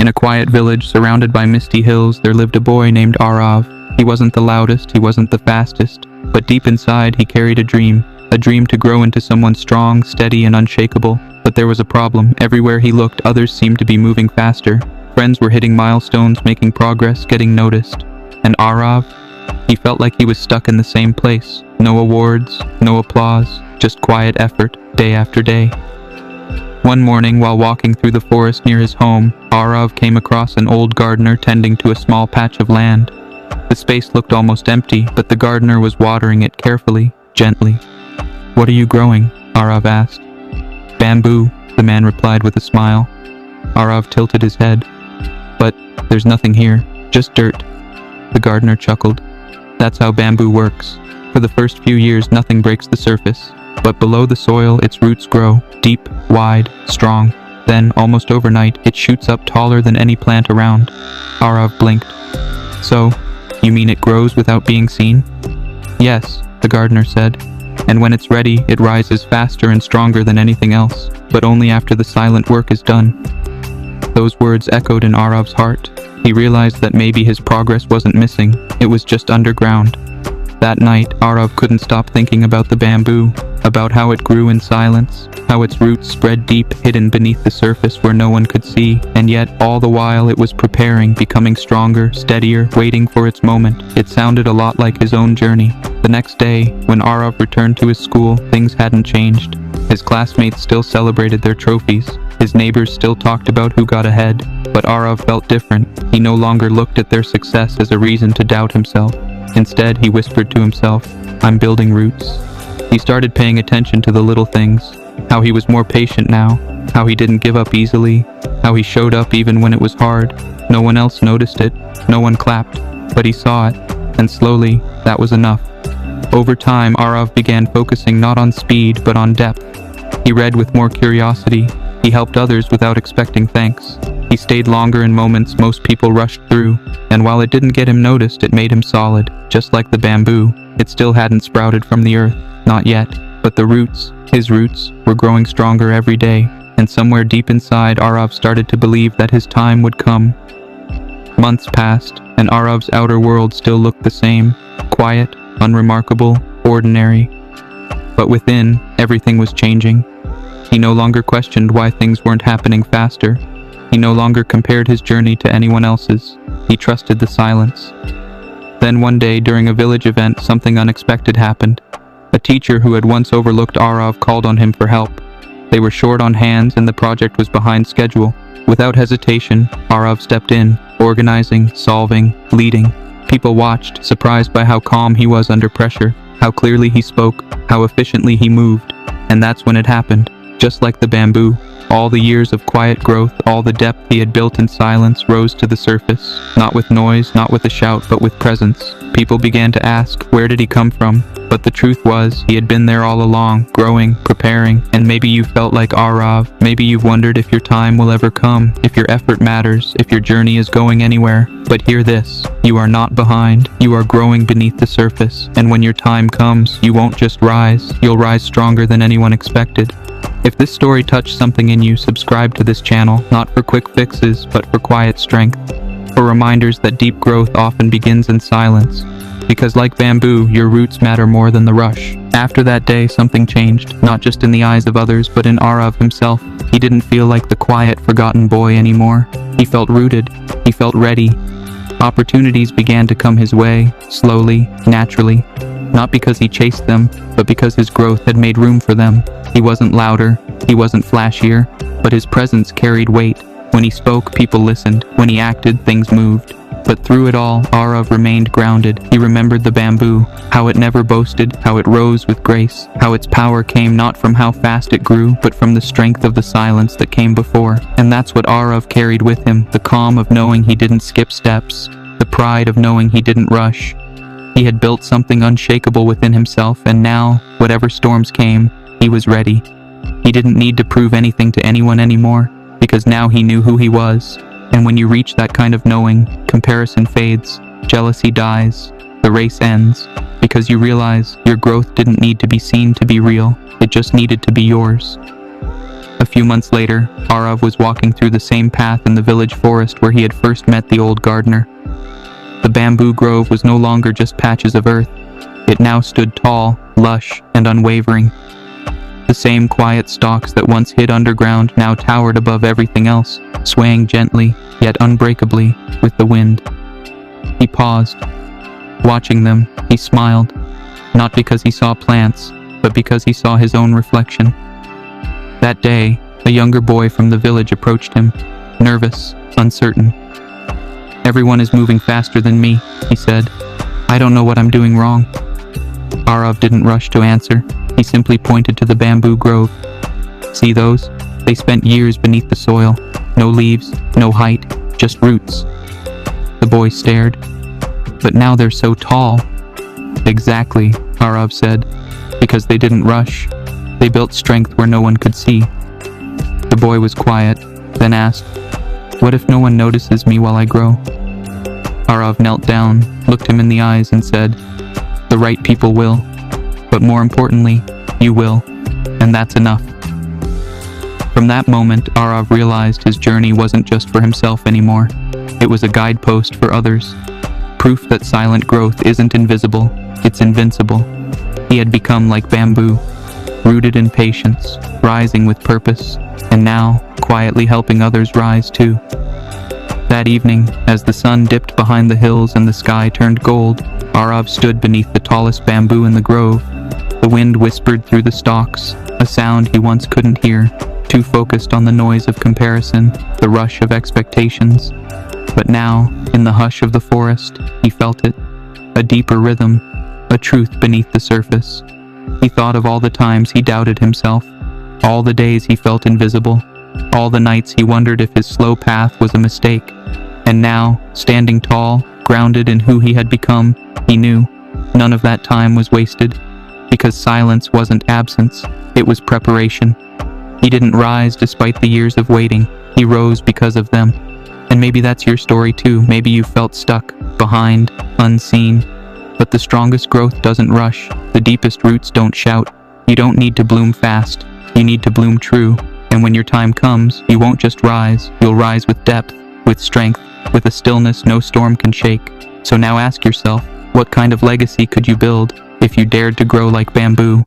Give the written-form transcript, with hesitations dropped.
In a quiet village surrounded by misty hills, there lived a boy named Arav. He wasn't the loudest, he wasn't the fastest, but deep inside he carried a dream to grow into someone strong, steady, and unshakable. But there was a problem. Everywhere he looked, others seemed to be moving faster. Friends were hitting milestones, making progress, getting noticed. And Arav, he felt like he was stuck in the same place. No awards, no applause, just quiet effort, day after day. One morning, while walking through the forest near his home, Arav came across an old gardener tending to a small patch of land. The space looked almost empty, but the gardener was watering it carefully, gently. "What are you growing?" Arav asked. "Bamboo," the man replied with a smile. Arav tilted his head. "But there's nothing here, just dirt." The gardener chuckled. "That's how bamboo works. For the first few years, nothing breaks the surface. But below the soil, its roots grow, deep, wide, strong. Then, almost overnight, it shoots up taller than any plant around." Arav blinked. "So, you mean it grows without being seen?" "Yes," the gardener said. "And when it's ready, it rises faster and stronger than anything else, but only after the silent work is done." Those words echoed in Arav's heart. He realized that maybe his progress wasn't missing, it was just underground. That night, Arav couldn't stop thinking about the bamboo, about how it grew in silence, how its roots spread deep, hidden beneath the surface where no one could see, and yet all the while it was preparing, becoming stronger, steadier, waiting for its moment. It sounded a lot like his own journey. The next day, when Arav returned to his school, things hadn't changed. His classmates still celebrated their trophies. His neighbors still talked about who got ahead, but Arav felt different. He no longer looked at their success as a reason to doubt himself. Instead, he whispered to himself, "I'm building roots." He started paying attention to the little things, how he was more patient now, how he didn't give up easily, how he showed up even when it was hard. No one else noticed it, no one clapped, but he saw it, and slowly, that was enough. Over time, Arav began focusing not on speed, but on depth. He read with more curiosity. He helped others without expecting thanks. He stayed longer in moments most people rushed through, and while it didn't get him noticed, it made him solid. Just like the bamboo, it still hadn't sprouted from the earth, not yet, but the roots, his roots, were growing stronger every day, and somewhere deep inside, Arav started to believe that his time would come. Months passed, and Arav's outer world still looked the same, quiet, unremarkable, ordinary. But within, everything was changing. He no longer questioned why things weren't happening faster. He no longer compared his journey to anyone else's. He trusted the silence. Then one day, during a village event, something unexpected happened. A teacher who had once overlooked Arav called on him for help. They were short on hands and the project was behind schedule. Without hesitation, Arav stepped in, organizing, solving, leading. People watched, surprised by how calm he was under pressure, how clearly he spoke, how efficiently he moved. And that's when it happened. Just like the bamboo, all the years of quiet growth, all the depth he had built in silence rose to the surface. Not with noise, not with a shout, but with presence. People began to ask, where did he come from? But the truth was, he had been there all along, growing, preparing, and maybe you felt like Arav. Maybe you've wondered if your time will ever come, if your effort matters, if your journey is going anywhere. But hear this, you are not behind, you are growing beneath the surface, and when your time comes, you won't just rise, you'll rise stronger than anyone expected. If this story touched something in you, subscribe to this channel, not for quick fixes, but for quiet strength. For reminders that deep growth often begins in silence. Because like bamboo, your roots matter more than the rush. After that day, something changed, not just in the eyes of others, but in Arav himself. He didn't feel like the quiet, forgotten boy anymore. He felt rooted. He felt ready. Opportunities began to come his way, slowly, naturally. Not because he chased them, but because his growth had made room for them. He wasn't louder, he wasn't flashier, but his presence carried weight. When he spoke, people listened. When he acted, things moved. But through it all, Arav remained grounded. He remembered the bamboo, how it never boasted, how it rose with grace, how its power came not from how fast it grew, but from the strength of the silence that came before. And that's what Arav carried with him, the calm of knowing he didn't skip steps, the pride of knowing he didn't rush. He had built something unshakable within himself, and now, whatever storms came, he was ready. He didn't need to prove anything to anyone anymore, because now he knew who he was. And when you reach that kind of knowing, comparison fades, jealousy dies, the race ends, because you realize your growth didn't need to be seen to be real, it just needed to be yours. A few months later, Arav was walking through the same path in the village forest where he had first met the old gardener. The bamboo grove was no longer just patches of earth. It now stood tall, lush, and unwavering. The same quiet stalks that once hid underground now towered above everything else, swaying gently, yet unbreakably, with the wind. He paused. Watching them, he smiled, not because he saw plants, but because he saw his own reflection. That day, a younger boy from the village approached him, nervous, uncertain. "Everyone is moving faster than me," he said. "I don't know what I'm doing wrong." Arav didn't rush to answer. He simply pointed to the bamboo grove. "See those? They spent years beneath the soil. No leaves, no height, just roots." The boy stared. "But now they're so tall." "Exactly," Arav said. "Because they didn't rush. They built strength where no one could see." The boy was quiet, then asked, "What if no one notices me while I grow?" Arav knelt down, looked him in the eyes, and said, "The right people will. But more importantly, you will. And that's enough." From that moment, Arav realized his journey wasn't just for himself anymore. It was a guidepost for others. Proof that silent growth isn't invisible, it's invincible. He had become like bamboo, rooted in patience, rising with purpose, and now quietly helping others rise too. That evening, as the sun dipped behind the hills and the sky turned gold, Arav stood beneath the tallest bamboo in the grove. The wind whispered through the stalks, a sound he once couldn't hear, too focused on the noise of comparison, the rush of expectations. But now, in the hush of the forest, he felt it, a deeper rhythm, a truth beneath the surface. He thought of all the times he doubted himself, all the days he felt invisible, all the nights he wondered if his slow path was a mistake. And now, standing tall, grounded in who he had become, he knew none of that time was wasted, because silence wasn't absence, it was preparation. He didn't rise despite the years of waiting, he rose because of them. And maybe that's your story too. Maybe you felt stuck, behind, unseen. But the strongest growth doesn't rush. The deepest roots don't shout. You don't need to bloom fast. You need to bloom true. And when your time comes, you won't just rise. You'll rise with depth, with strength, with a stillness no storm can shake. So now ask yourself, what kind of legacy could you build if you dared to grow like bamboo?